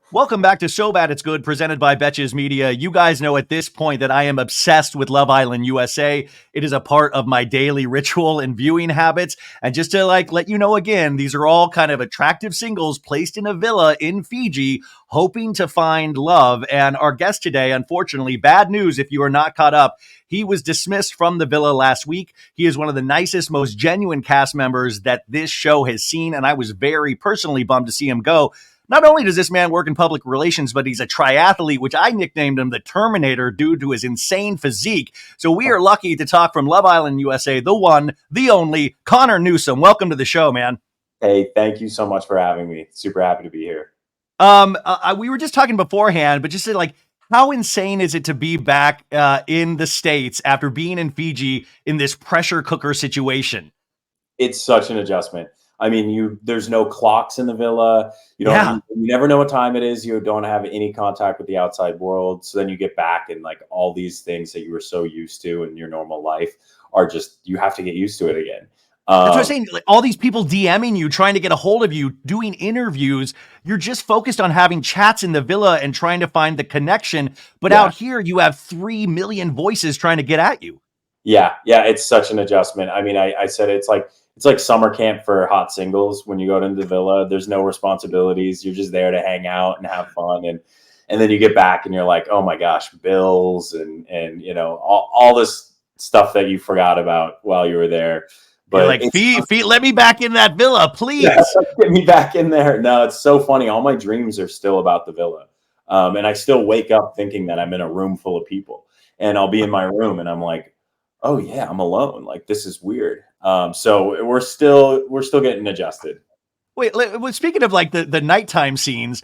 Welcome back to So Bad It's Good, presented by Betches Media. You guys know at this point that I am obsessed with Love Island USA. It is a part of my daily ritual and viewing habits. And just to let you know again, these are all kind of attractive singles placed in a villa in Fiji, hoping to find love. And our guest today, unfortunately, bad news if you are not caught up, he was dismissed from the villa last week. He is one of the nicest, most genuine cast members that this show has seen. And I was very personally bummed to see him go. Not only does this man work in public relations, but he's a triathlete, which I nicknamed him the Terminator due to his insane physique. So we are lucky to talk from Love Island USA, the one, the only, Connor Newsum. Welcome to the show, man. Hey, thank you so much for having me. Super happy to be here. We were just talking beforehand, but just how insane is it to be back in the States after being in Fiji in this pressure cooker situation? It's such an adjustment. I mean, there's no clocks in the villa. You never know what time it is. You don't have any contact with the outside world. So then you get back and all these things that you were so used to in your normal life are just, you have to get used to it again. That's what I'm saying. All these people DMing you, trying to get a hold of you, doing interviews. You're just focused on having chats in the villa and trying to find the connection. But out here, you have 3 million voices trying to get at you. Yeah. It's such an adjustment. I mean, I said it's like summer camp for hot singles. When you go to the villa, there's no responsibilities. You're just there to hang out and have fun. And then you get back and you're like, oh my gosh, bills and all this stuff that you forgot about while you were there. But feet, let me back in that villa, please. Yeah, get me back in there. No, it's so funny. All my dreams are still about the villa. And I still wake up thinking that I'm in a room full of people, and I'll be in my room and I'm like, oh yeah, I'm alone. This is weird. So we're still getting adjusted. Wait, speaking of the nighttime scenes,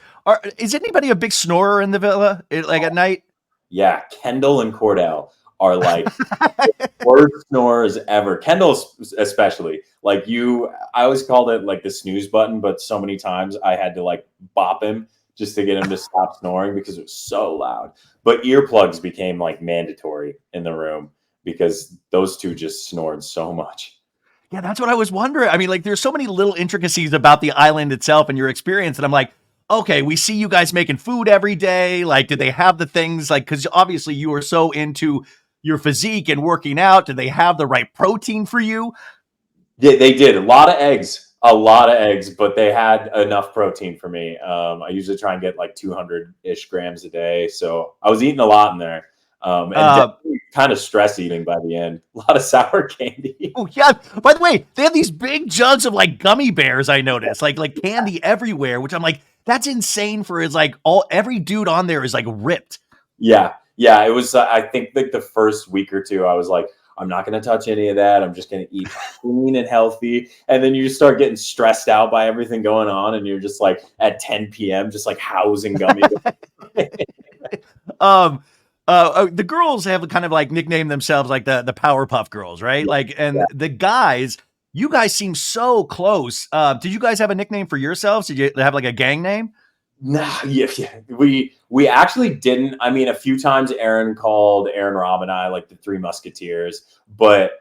is anybody a big snorer in the villa at night? Yeah, Kendall and Cordell are the worst snorers ever. Kendall especially. I always called it the snooze button, but so many times I had to bop him just to get him to stop snoring because it was so loud. But earplugs became mandatory in the room because those two just snored so much. Yeah, that's what I was wondering. I mean, there's so many little intricacies about the island itself and your experience. And I'm like, okay, we see you guys making food every day. Did they have the things because obviously you were so into your physique and working out. Did they have the right protein for you? Yeah, they did. A lot of eggs, but they had enough protein for me. I usually try and get 200-ish grams a day. So I was eating a lot in there. And kind of stress eating by the end. A lot of sour candy. Oh yeah. By the way, they have these big jugs of gummy bears. I noticed like candy everywhere, which I'm like, that's insane. For every dude on there is ripped. Yeah. It was. I think the first week or two, I was like, I'm not going to touch any of that. I'm just going to eat clean and healthy. And then you just start getting stressed out by everything going on, and you're just at 10 p.m. just housing gummy. The girls have kind of nicknamed themselves the Powerpuff Girls, right? The guys, you guys seem so close. Did you guys have a nickname for yourselves? Did you have a gang name? Nah, yeah. We actually didn't. I mean, a few times Aaron called Rob and I the Three Musketeers, but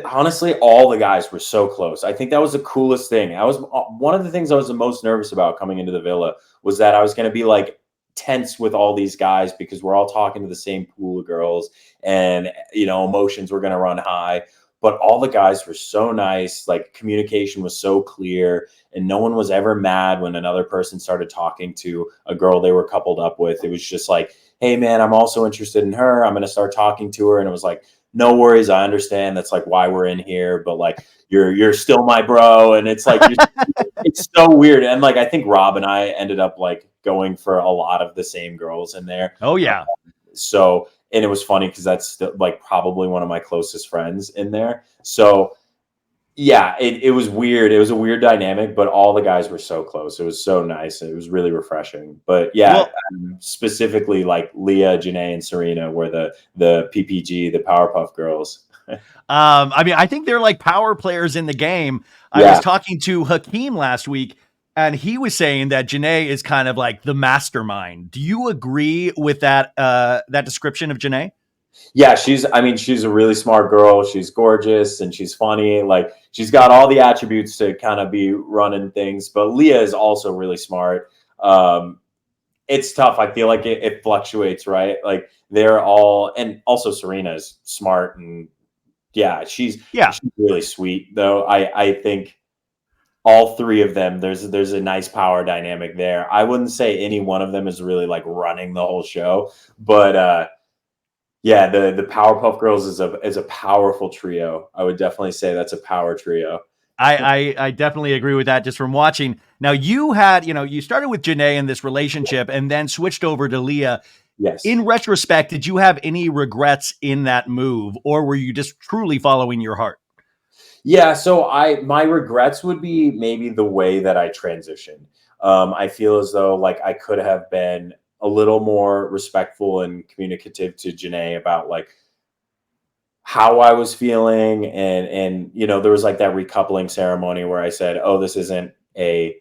honestly, all the guys were so close. I think that was the coolest thing. I was one of the things I was the most nervous about coming into the villa was that I was going to be tense with all these guys because we're all talking to the same pool of girls, and emotions were going to run high. But all the guys were so nice. Communication was so clear, and no one was ever mad when another person started talking to a girl they were coupled up with. It was just hey man, I'm also interested in her. I'm going to start talking to her. And it was no worries. I understand. That's why we're in here, but you're still my bro. And it's it's so weird. And I think Rob and I ended up going for a lot of the same girls in there. Oh yeah. And it was funny because that's still probably one of my closest friends in there. So yeah, it was weird. It was a weird dynamic, but all the guys were so close. It was so nice. It was really refreshing. But yeah, specifically Leah, Janae, and Serena were the PPG, the Powerpuff Girls. I mean, I think they're power players in the game. I was talking to Hakeem last week, and he was saying that Janae is kind of the mastermind. Do you agree with that description of Janae? Yeah, she's a really smart girl. She's gorgeous and she's funny. She's got all the attributes to kind of be running things. But Leah is also really smart. It's tough. I feel like it fluctuates, right? Like they're all, and also Serena's smart, and yeah, she's Yeah. really sweet though. I think all three of them, there's a nice power dynamic there. I wouldn't say any one of them is really like running the whole show, but yeah, the Powerpuff Girls is a powerful trio. I would definitely say that's a power trio. I definitely agree with that just from watching. Now you had, you started with Janae in this relationship and then switched over to Leah. Yes. In retrospect, did you have any regrets in that move, or were you just truly following your heart? Yeah, so my regrets would be maybe the way that I transitioned. I feel as though like I could have been a little more respectful and communicative to Janae about like how I was feeling, and there was like that recoupling ceremony where I said, "Oh, this isn't a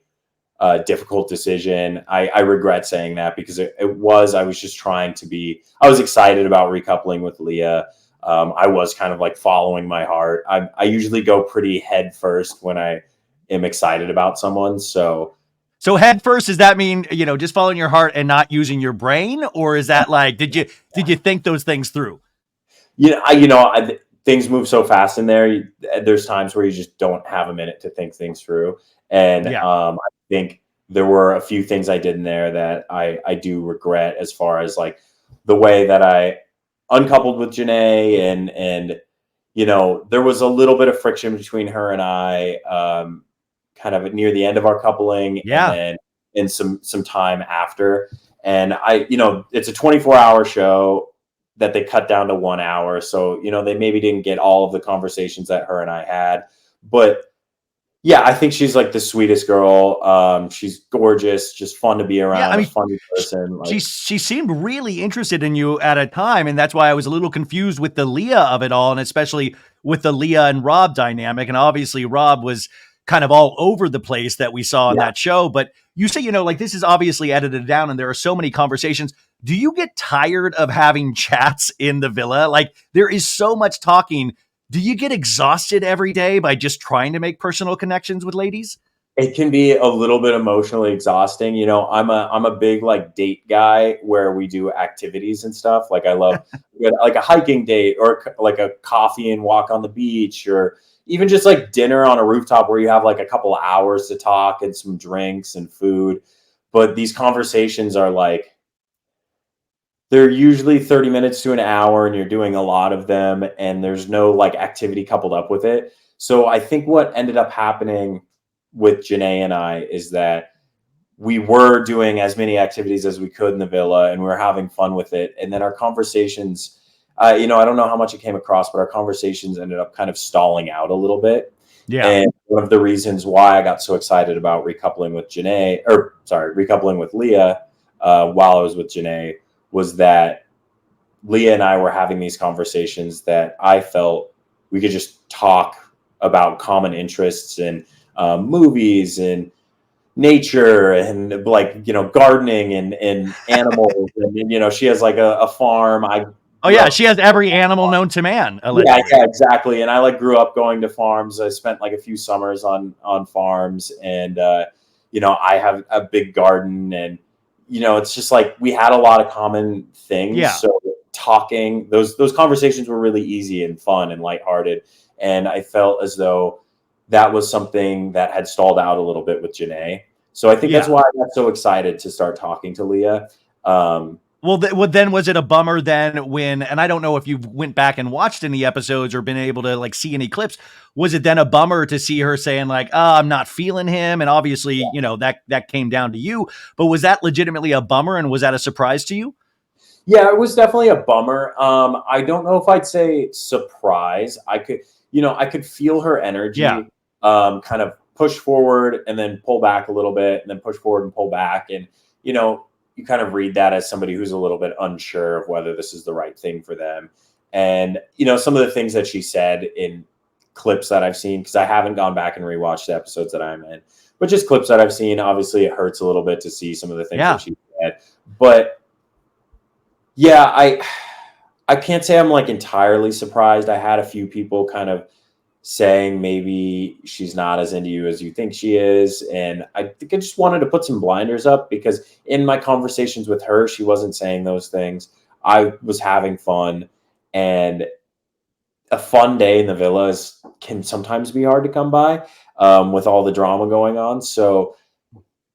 difficult decision." I regret saying that because it was. I was just trying to be. I was excited about recoupling with Leah. I was kind of like following my heart. I usually go pretty head first when I am excited about someone. So head first, does that mean, just following your heart and not using your brain? Or is that like, did you think those things through? Things move so fast in there. There's times where you just don't have a minute to think things through. And Yeah. I think there were a few things I did in there that I do regret, as far as like the way that I uncoupled with Janae, and there was a little bit of friction between her and I, kind of near the end of our coupling, and Yeah. then in some time after. And it's a 24-hour show that they cut down to 1 hour. So, they maybe didn't get all of the conversations that her and I had, but yeah, I think she's like the sweetest girl. She's gorgeous, just fun to be Yeah. I around, a mean, funny person. she Like, she seemed really interested in you at a time, and that's why I was a little confused with the Leah of it all, and especially with the Leah and Rob dynamic. And obviously, Rob was kind of all over the place that we saw in yeah, that show. But you say, like this is obviously edited down, and there are so many conversations. Do you get tired of having chats in the villa? Like there is so much talking. Do you get exhausted every day by just trying to make personal connections with ladies? it can be a little bit emotionally exhausting. I'm a big like date guy where we do activities and stuff. Like I love like a hiking date, or like a coffee and walk on the beach, or even just like dinner on a rooftop where you have like a couple of hours to talk and some drinks and food. But these conversations are like, they're usually 30 minutes to an hour, and you're doing a lot of them, and there's no like activity coupled up with it. So I think what ended up happening with Janae and I is that we were doing as many activities as we could in the villa, and we were having fun with it. And then our conversations, I don't know how much it came across, but our conversations ended up kind of stalling out a little bit. Yeah. And one of the reasons why I got so excited about recoupling with recoupling with Leah, while I was with Janae, was that Leah and I were having these conversations that I felt we could just talk about common interests, and movies and nature, and like, gardening, and animals. And, she has like a farm. I Oh grew yeah, up. she has every animal known to man, Yeah, allegedly. yeah, exactly. And I like grew up going to farms. I spent like a few summers on farms, and I have a big garden, and it's just like we had a lot of common things. Yeah. So talking, those conversations were really easy and fun and lighthearted, and I felt as though that was something that had stalled out a little bit with Janae. So I think that's Yeah. why I got so excited to start talking to Leah. Well, then was it a bummer then when, and I don't know if you went back and watched any episodes or been able to like see any clips. Was it then a bummer to see her saying like, "Oh, I'm not feeling him," and obviously, that came down to you. But was that legitimately a bummer, and was that a surprise to you? Yeah, it was definitely a bummer. I don't know if I'd say surprise. I could feel her Yeah. energy, kind of push forward and then pull back a little bit, and then push forward and pull back. And, you kind of read that as somebody who's a little bit unsure of whether this is the right thing for them. And, some of the things that she said in clips that I've seen, because I haven't gone back and rewatched the episodes that I'm in, but just clips that I've seen, obviously it hurts a little bit to see some of the things Yeah. that she said. But yeah, I can't say I'm like entirely surprised. I had a few people kind of saying maybe she's not as into you as you think she is. And I think I just wanted to put some blinders up, because in my conversations with her, she wasn't saying those things. I was having fun, and a fun day in the villas can sometimes be hard to come by, with all the drama going on. So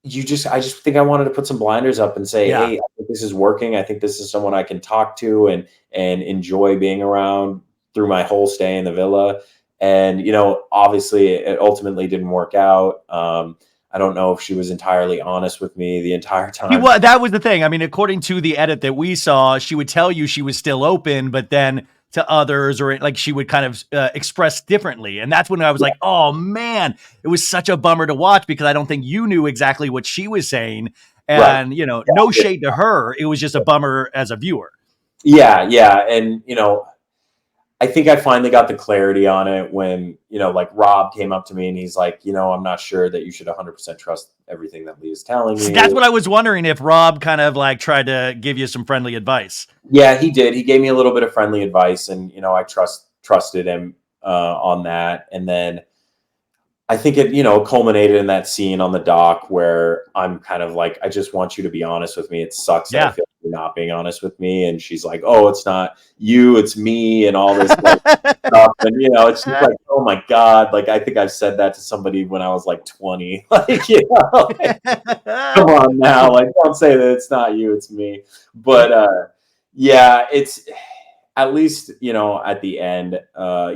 I just think I wanted to put some blinders up and say, Yeah. hey, I think this is working. I think this is someone I can talk to and enjoy being around through my whole stay in the villa. And, obviously it ultimately didn't work out. I don't know if she was entirely honest with me the entire time. That was the thing. I mean, according to the edit that we saw, she would tell you she was still open, but then to others, or like she would kind of express differently. And that's when I was like, oh man, it was such a bummer to watch, because I don't think you knew exactly what she was saying. Right. And, no shade to her. It was just a bummer as a viewer. Yeah. Yeah. And, I think I finally got the clarity on it when, like Rob came up to me and he's like, I'm not sure that you should 100% trust everything that Lee is telling you. That's what I was wondering, if Rob kind of like tried to give you some friendly advice. Yeah, he did. He gave me a little bit of friendly advice, and I trusted him on that. And then I think it, culminated in that scene on the dock where I'm kind of like, I just want you to be honest with me. It sucks that I feel like you're not being honest with me. And she's like, oh, it's not you, it's me, and all this like, stuff. And it's just like, oh my God. Like, I think I've said that to somebody when I was like 20. Like, like, come on now. Like, don't say that it's not you, it's me. But yeah, it's at least, at the end,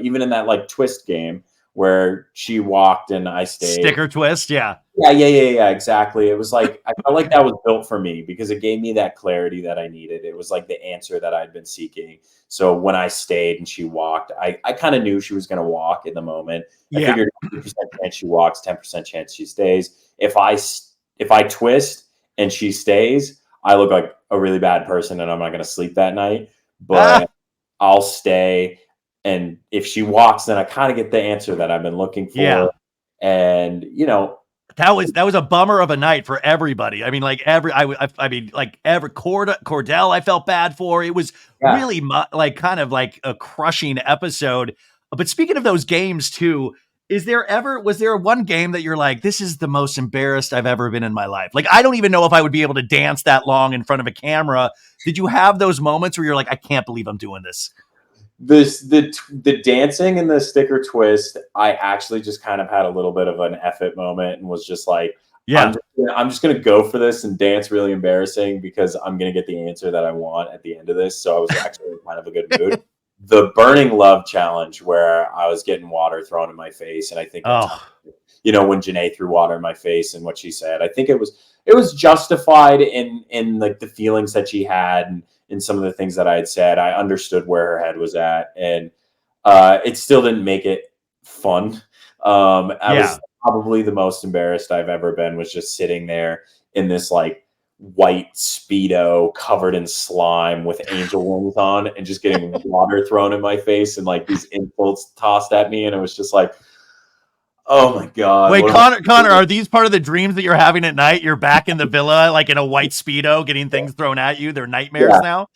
even in that like twist game where she walked and I stayed. Sticker twist, yeah. Yeah, exactly. It was like, I felt like that was built for me, because it gave me that clarity that I needed. It was like the answer that I'd been seeking. So when I stayed and she walked, I kind of knew she was going to walk in the moment. I figured 50% chance she walks, 10% chance she stays. If I twist and she stays, I look like a really bad person and I'm not going to sleep that night. But I'll stay. And if she walks, then I kind of get the answer that I've been looking for. Yeah. And, that was a bummer of a night for everybody. I mean, like Cordell, I felt bad for. It was really like kind of like a crushing episode. But speaking of those games too, was there one game that you're like, this is the most embarrassed I've ever been in my life? Like, I don't even know if I would be able to dance that long in front of a camera. Did you have those moments where you're like, I can't believe I'm doing this? The dancing and the sticker twist, I actually just kind of had a little bit of an F it moment and was just like, I'm just gonna go for this and dance really embarrassing, because I'm gonna get the answer that I want at the end of this. So I was actually in kind of a good mood. The burning love challenge, where I was getting water thrown in my face, and I think when Janae threw water in my face and what she said, I think it was justified in like the feelings that she had, and in some of the things that I had said. I understood where her head was at, and it still didn't make it fun. I was probably the most embarrassed I've ever been, was just sitting there in this like white Speedo covered in slime with angel wings on, and just getting water thrown in my face and like these insults tossed at me. And it was just like, oh my God. Wait, Connor, are these part of the dreams that you're having at night? You're back in the villa, like in a white Speedo, getting things thrown at you. They're nightmares now?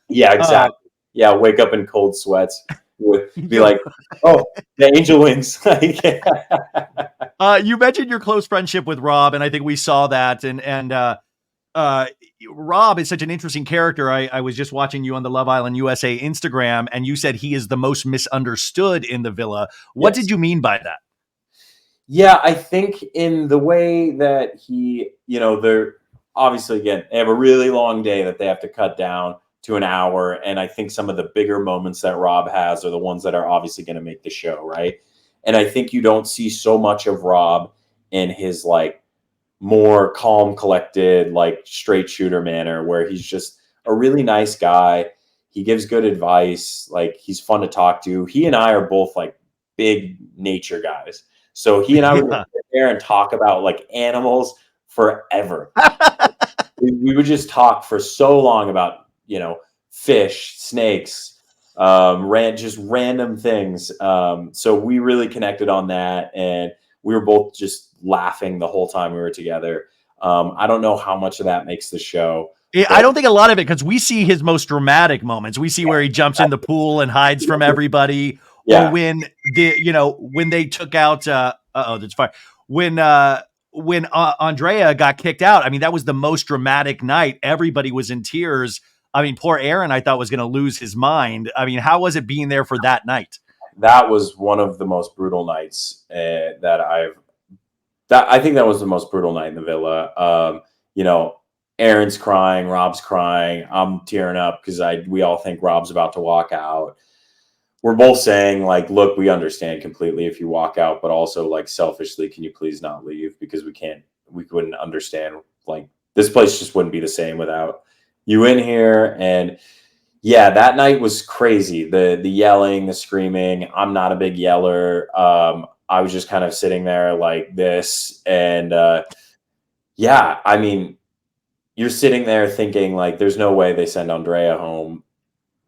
Yeah, exactly. Wake up in cold sweats. Be like, oh, the angel wings. You mentioned your close friendship with Rob, and I think we saw that. And Rob is such an interesting character. I was just watching you on the Love Island USA Instagram, and you said he is the most misunderstood in the villa. What did you mean by that? Yeah, I think in the way that they're obviously, again, they have a really long day that they have to cut down to an hour. And I think some of the bigger moments that Rob has are the ones that are obviously going to make the show, right? And I think you don't see so much of Rob in his like more calm, collected, like straight shooter manner, where he's just a really nice guy. He gives good advice. Like, he's fun to talk to. He and I are both like big nature guys. So he and I would sit there and talk about like animals forever. we would just talk for so long about, fish, snakes, just random things. So we really connected on that, and we were both just laughing the whole time we were together. I don't know how much of that makes the show. I don't think a lot of it, because we see his most dramatic moments. We see where he jumps in the pool and hides from everybody, or Yeah, when when they took out that's fine. When Andrea got kicked out, I mean, that was the most dramatic night. Everybody was in tears. I mean, poor Aaron, I thought, was going to lose his mind. I mean, how was it being there for that night? that was one of the most brutal nights that I've. That I think that was the most brutal night in the villa. You know, Aaron's crying, Rob's crying, I'm tearing up because we all think Rob's about to walk out. We're both saying like, look, we understand completely if you walk out, but also like selfishly, can you please not leave because we couldn't understand, like, this place just wouldn't be the same without you in here. And yeah, that night was crazy. The yelling, the screaming. I'm not a big yeller. I was just kind of sitting there like this, and yeah, I mean, you're sitting there thinking like, there's no way they send Andrea home,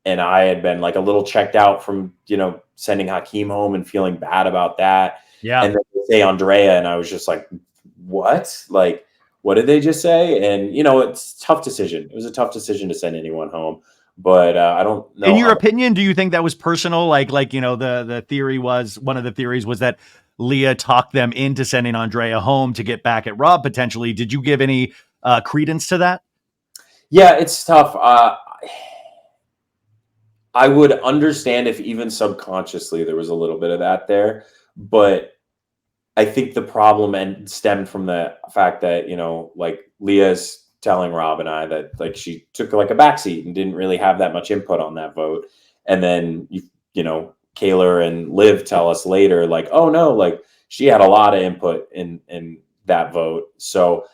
and I had been like a little checked out from sending Hakeem home and feeling bad about that, Yeah. and then they say Andrea, and I was just like, what? Like, what did they just say? And it's a tough decision. It was a tough decision to send anyone home, but I don't In know your how. opinion, do you think that was personal? Like the theory was, one of the theories was that Leah talked them into sending Andrea home to get back at Rob potentially. Did you give any credence to that? Yeah, it's tough. I would understand if even subconsciously there was a little bit of that there, but I think the problem stemmed from the fact that like Leah's telling Rob and I that like she took like a backseat and didn't really have that much input on that vote, and then Kaylor and Liv tell us later like, oh no, like she had a lot of input in that vote, so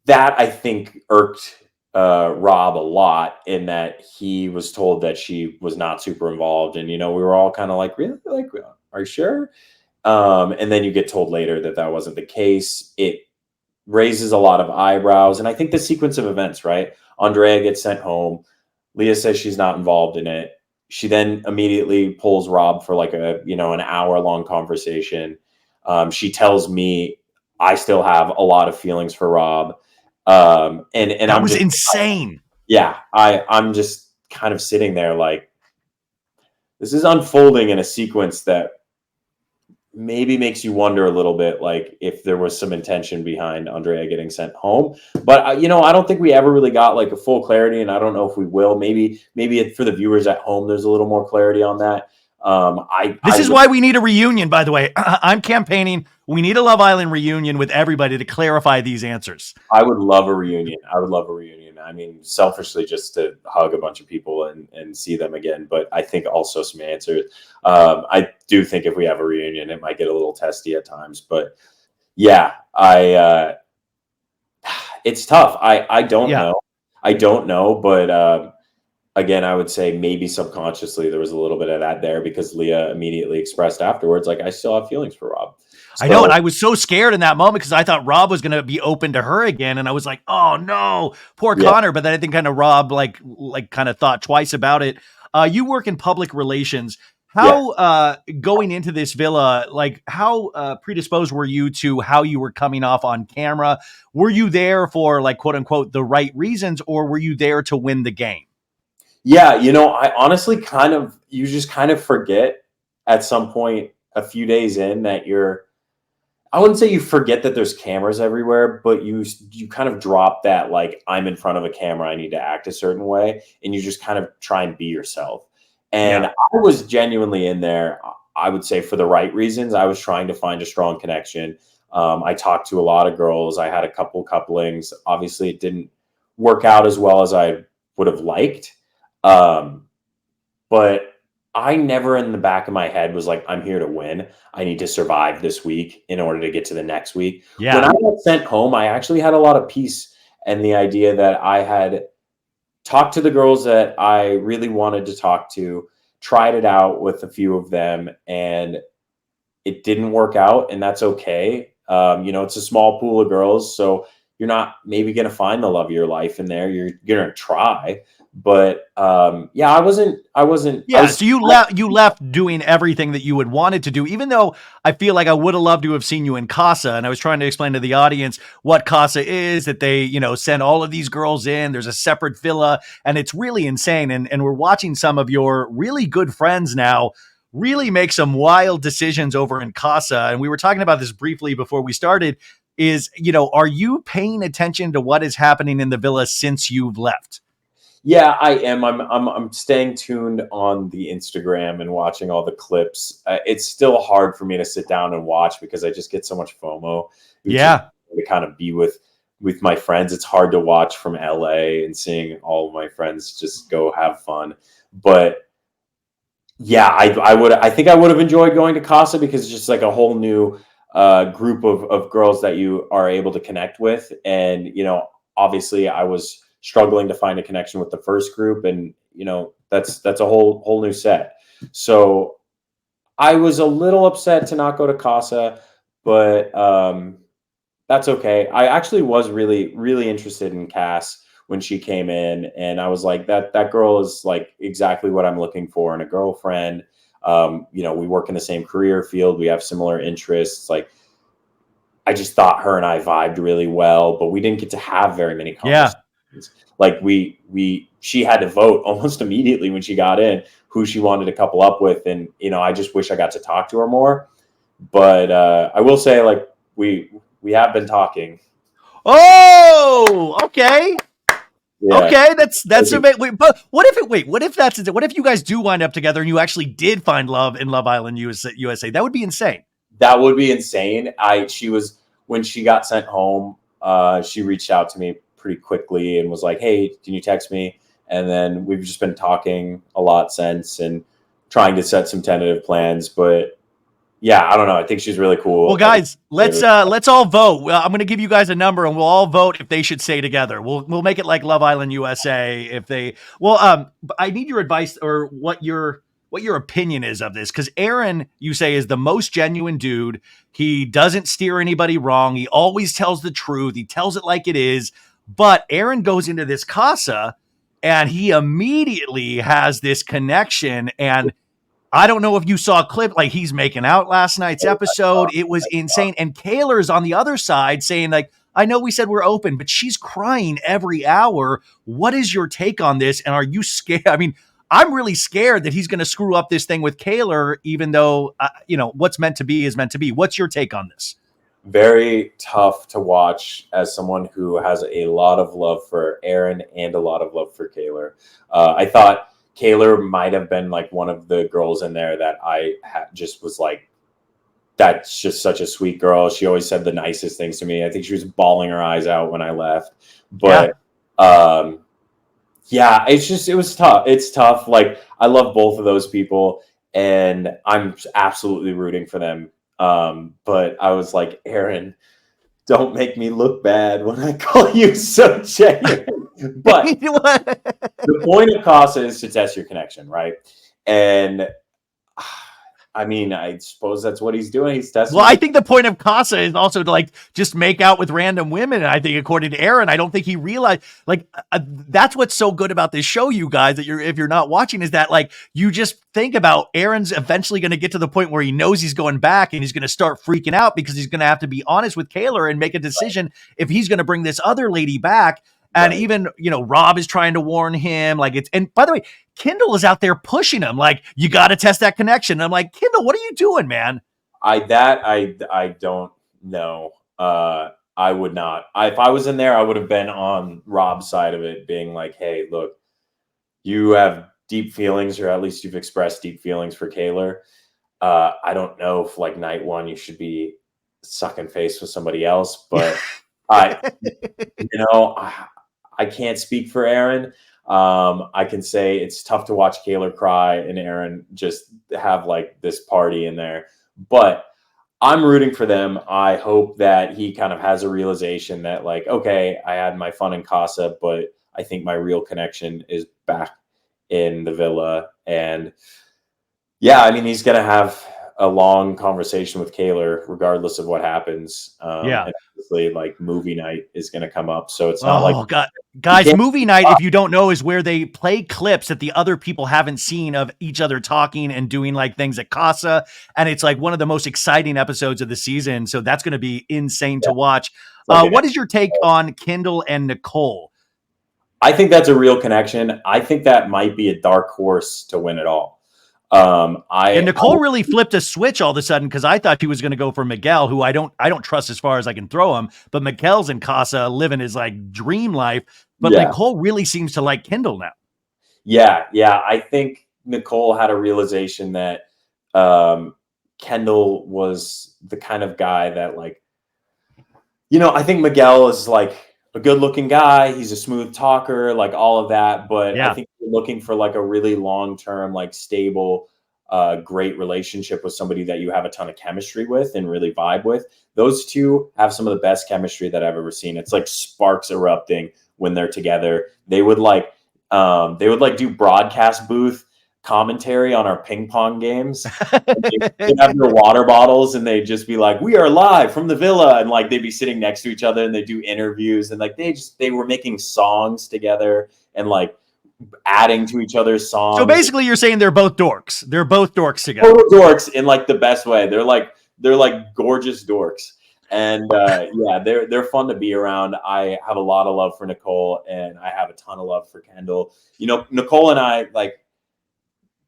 that I think irked Rob a lot, in that he was told that she was not super involved, and we were all kind of like, really, like, are you sure? And then you get told later that that wasn't the case. It raises a lot of eyebrows, and I think the sequence of events, right? Andrea gets sent home. Leah says she's not involved in it. She then immediately pulls Rob for like an hour long conversation. She tells me I still have a lot of feelings for Rob. And That I'm was just, insane. yeah, I'm just kind of sitting there like, this is unfolding in a sequence that maybe makes you wonder a little bit, like if there was some intention behind Andrea getting sent home. But I don't think we ever really got like a full clarity, and I don't know if we will. Maybe for the viewers at home, there's a little more clarity on that. This is why we need a reunion, by the way. I'm campaigning. We need a Love Island reunion with everybody to clarify these answers. I would love a reunion. I would love a reunion. I mean, selfishly, just to hug a bunch of people and see them again. But I think also some answers. I do think if we have a reunion, it might get a little testy at times. But yeah, it's tough. I don't Yeah. know. I don't know. But again, I would say maybe subconsciously there was a little bit of that there, because Leah immediately expressed afterwards, like, I still have feelings for Rob. I know, and So I was so scared in that moment because I thought Rob was going to be open to her again, and I was like, "Oh no, poor yeah, Connor." But then I think kind of Rob kind of thought twice about it. You work in public relations. yeah. How going into this villa, like how predisposed were you to how you were coming off on camera? Were you there for like quote unquote the right reasons, or were you there to win the game? Yeah, I honestly you just kind of forget at some point a few days in that I wouldn't say you forget that there's cameras everywhere, but you kind of drop that, like, I'm in front of a camera, I need to act a certain way, and you just kind of try and be yourself. And Yeah. I was genuinely in there, I would say, for the right reasons. I was trying to find a strong connection. I talked to a lot of girls. I had a couple couplings. Obviously, it didn't work out as well as I would have liked. Um, but I never in the back of my head was like, I'm here to win. I need to survive this week in order to get to the next week. When Yeah. I got sent home, I actually had a lot of peace, and the idea that I had talked to the girls that I really wanted to talk to, tried it out with a few of them, and it didn't work out, and that's okay. It's a small pool of girls, so you're not maybe going to find the love of your life in there. You're going to try, but yeah, I wasn't. I Yeah, was. so you left doing everything that you had wanted to do, even though I feel like I would have loved to have seen you in Casa. And I was trying to explain to the audience what Casa is, that they, send all of these girls in. There's a separate villa, and it's really insane. And we're watching some of your really good friends now really make some wild decisions over in Casa. And we were talking about this briefly before we started. Is, are you paying attention to what is happening in the villa since you've left? Yeah, I am. I'm staying tuned on the Instagram and watching all the clips. It's still hard for me to sit down and watch because I just get so much FOMO. Yeah. To kind of be with my friends. It's hard to watch from LA and seeing all of my friends just go have fun. But yeah, I think I would have enjoyed going to Casa because it's just like a whole new group of girls that you are able to connect with. And, obviously I was struggling to find a connection with the first group, and, that's a whole new set. So I was a little upset to not go to Casa, but that's okay. I actually was really, really interested in Cass when she came in, and I was like, that girl is like exactly what I'm looking for in a girlfriend. We work in the same career field, we have similar interests. Like, I just thought her and I vibed really well, but we didn't get to have very many conversations. Yeah. Like she had to vote almost immediately when she got in who she wanted to couple up with, and I just wish I got to talk to her more. But I will say, like, we have been talking. Oh, okay. Yeah. Okay, that's a bit. Wait, but what if you guys do wind up together and you actually did find love in Love Island USA? That would be insane. That would be insane. When she got sent home, she reached out to me pretty quickly and was like, "Hey, can you text me?" And then we've just been talking a lot since and trying to set some tentative plans. But yeah, I don't know. I think she's really cool. Well, guys, let's all vote. Well, I'm going to give you guys a number, and we'll all vote if they should stay together. We'll make it like Love Island USA. If they, I need your advice or what your opinion is of this, because Aaron, you say, is the most genuine dude. He doesn't steer anybody wrong. He always tells the truth. He tells it like it is. But Aaron goes into this Casa, and he immediately has this connection. And I don't know if you saw a clip, like he's making out last night's episode. It was insane. And Kaylor's on the other side saying, like, I know we said we're open, but she's crying every hour. What is your take on this? And are you scared? I mean, I'm really scared that he's going to screw up this thing with Kaylor, even though, what's meant to be is meant to be. What's your take on this? Very tough to watch as someone who has a lot of love for Aaron and a lot of love for Kaylor. I thought Kaylor might have been like one of the girls in there that I just was like, that's just such a sweet girl. She always said the nicest things to me. I think she was bawling her eyes out when I left. But yeah, it was tough. It's tough. Like, I love both of those people, and I'm absolutely rooting for them. But I was like, Aaron, don't make me look bad when I call you so genuine. But the point of Casa is to test your connection, right? And I mean, I suppose that's what he's doing. He's testing. Well, I think the point of Casa is also to like just make out with random women. And I think, according to Aaron, I don't think he realized, like, that's what's so good about this show, you guys, that if you're not watching, is that, like, you just think about Aaron's eventually going to get to the point where he knows he's going back, and he's going to start freaking out because he's going to have to be honest with Kaylor and make a decision if he's going to bring this other lady back. And even, Rob is trying to warn him, like, and by the way, Kendall is out there pushing him, like, you got to test that connection. And I'm like, Kendall, what are you doing, man? I don't know. I would not. If I was in there, I would have been on Rob's side of it, being like, hey, look, you have deep feelings, or at least you've expressed deep feelings for Kaylor. I don't know if, like, night one you should be sucking face with somebody else, but I can't speak for Aaron. I can say it's tough to watch Kaylor cry and Aaron just have like this party in there, but I'm rooting for them. I hope that he kind of has a realization that, like, okay, I had my fun in Casa, but I think my real connection is back in the villa. And yeah, I mean, he's going to have a long conversation with Kaylor regardless of what happens. And obviously, like, movie night is going to come up, so it's not like, God. Guys, movie night, if you don't know, is where they play clips that the other people haven't seen of each other talking and doing like things at Casa, and it's like one of the most exciting episodes of the season, so that's going to be insane to watch. What is your take on Kendall and Nicole? I think that's a real connection. I think that might be a dark horse to win it all. And Nicole really flipped a switch all of a sudden because I thought she was going to go for Miguel, who I don't trust as far as I can throw him. But Miguel's in Casa living his like dream life. But Nicole really seems to like Kendall now. Yeah. I think Nicole had a realization that Kendall was the kind of guy that, like, I think Miguel is like a good looking guy. He's a smooth talker, like all of that. But I think you're looking for like a really long term, like stable, great relationship with somebody that you have a ton of chemistry with and really vibe with. Those two have some of the best chemistry that I've ever seen. It's like sparks erupting when they're together. They would do broadcast booth commentary on our ping pong games. They'd have their water bottles and they'd just be like, "We are live from the villa," and like they'd be sitting next to each other and they do interviews, and like they were making songs together and like adding to each other's songs. So basically you're saying they're both dorks. They're both dorks together. Total dorks in like the best way. They're like gorgeous dorks. And they're fun to be around. I have a lot of love for Nicole, and I have a ton of love for Kendall. Nicole and I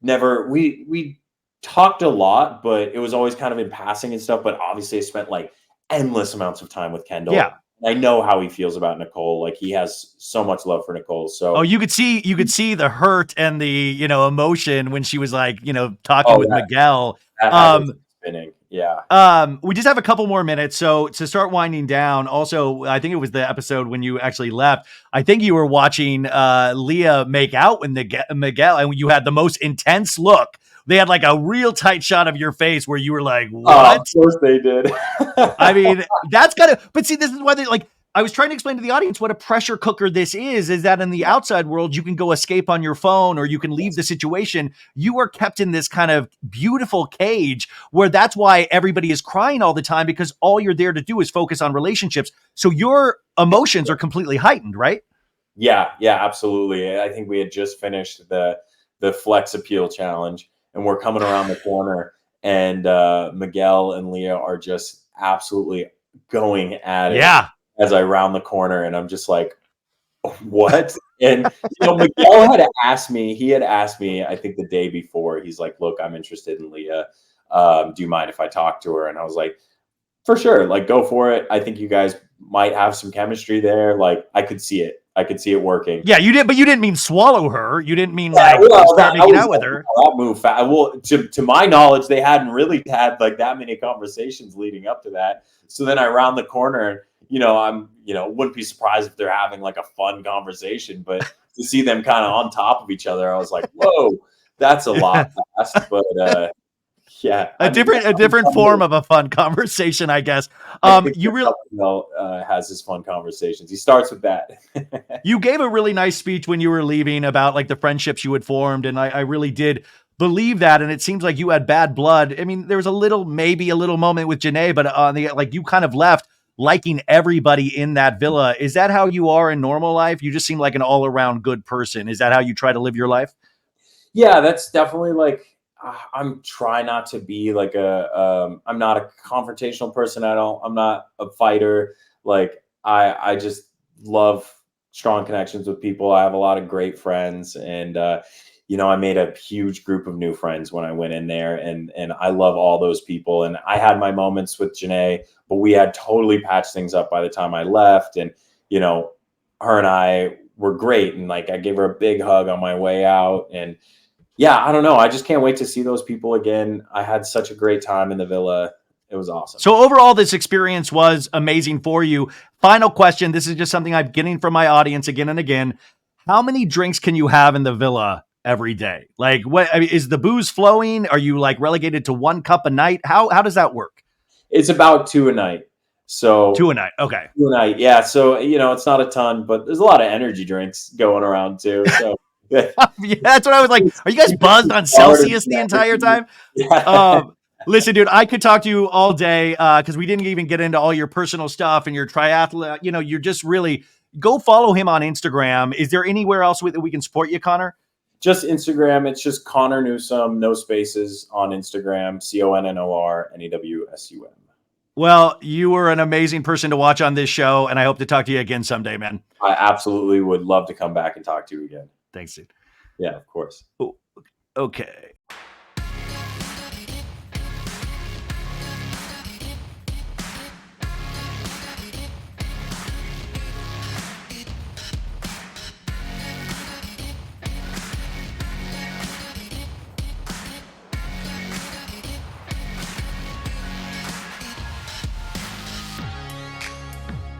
we talked a lot, but it was always kind of in passing and stuff. But obviously I spent like endless amounts of time with Kendall. Yeah. I know how he feels about Nicole. Like he has so much love for Nicole. So you could see the hurt and the, emotion when she was like, talking with Miguel. Spinning. Yeah. We just have a couple more minutes. So to start winding down, also, I think it was the episode when you actually left. I think you were watching Leah make out with Miguel, and you had the most intense look. They had like a real tight shot of your face where you were like, what? Of course they did. I mean, that's gotta, but see, this is why they like, I was trying to explain to the audience what a pressure cooker this is that in the outside world, you can go escape on your phone or you can leave the situation. You are kept in this kind of beautiful cage where that's why everybody is crying all the time, because all you're there to do is focus on relationships. So your emotions are completely heightened, right? Yeah, absolutely. I think we had just finished the Flex Appeal Challenge, and we're coming around the corner, and Miguel and Leah are just absolutely going at it. Yeah. As I round the corner, and I'm just like, what? And Miguel had asked me, I think the day before, he's like, "Look, I'm interested in Leah. Do you mind if I talk to her?" And I was like, "For sure, like go for it. I think you guys might have some chemistry there." Like I could see it working. Yeah, you did, but you didn't mean swallow her. You didn't mean start making out with her. That move. Well, to my knowledge, they hadn't really had like that many conversations leading up to that. So then I round the corner. Wouldn't be surprised if they're having like a fun conversation, but to see them kind of on top of each other, I was like, whoa, that's a lot fast. But yeah, a different form of a fun conversation, I guess. You really has his fun conversations. He starts with that. You gave a really nice speech when you were leaving about like the friendships you had formed, and I really did believe that. And it seems like you had bad blood. I mean, there was maybe a little moment with Janae, but you kind of left liking everybody in that villa. Is that how you are in normal life? You just seem like an all around good person. Is that how you try to live your life? Yeah, that's definitely like, I'm trying not to be like I'm not a confrontational person. I'm not a fighter. Like I just love strong connections with people. I have a lot of great friends, and I made a huge group of new friends when I went in there, and I love all those people. And I had my moments with Janae, but we had totally patched things up by the time I left. And, her and I were great. And like, I gave her a big hug on my way out. And yeah, I don't know. I just can't wait to see those people again. I had such a great time in the villa. It was awesome. So overall, this experience was amazing for you. Final question. This is just something I'm getting from my audience again and again. How many drinks can you have in the villa every day? Like, is the booze flowing? Are you like relegated to 1 cup a night? How does that work? It's about 2 a night. So 2 a night. Okay. 2 a night. Yeah. So, it's not a ton, but there's a lot of energy drinks going around too. So yeah, that's what I was like. Are you guys buzzed on Celsius the entire time? Yeah. Listen, dude, I could talk to you all day because we didn't even get into all your personal stuff and your triathlon. You're just really, go follow him on Instagram. Is there anywhere else that we can support you, Connor? Just Instagram. It's just Connor Newsum, no spaces on Instagram. CONNORNEWSUM. Well, you were an amazing person to watch on this show, and I hope to talk to you again someday, man. I absolutely would love to come back and talk to you again. Thanks, dude. Yeah, of course. Okay.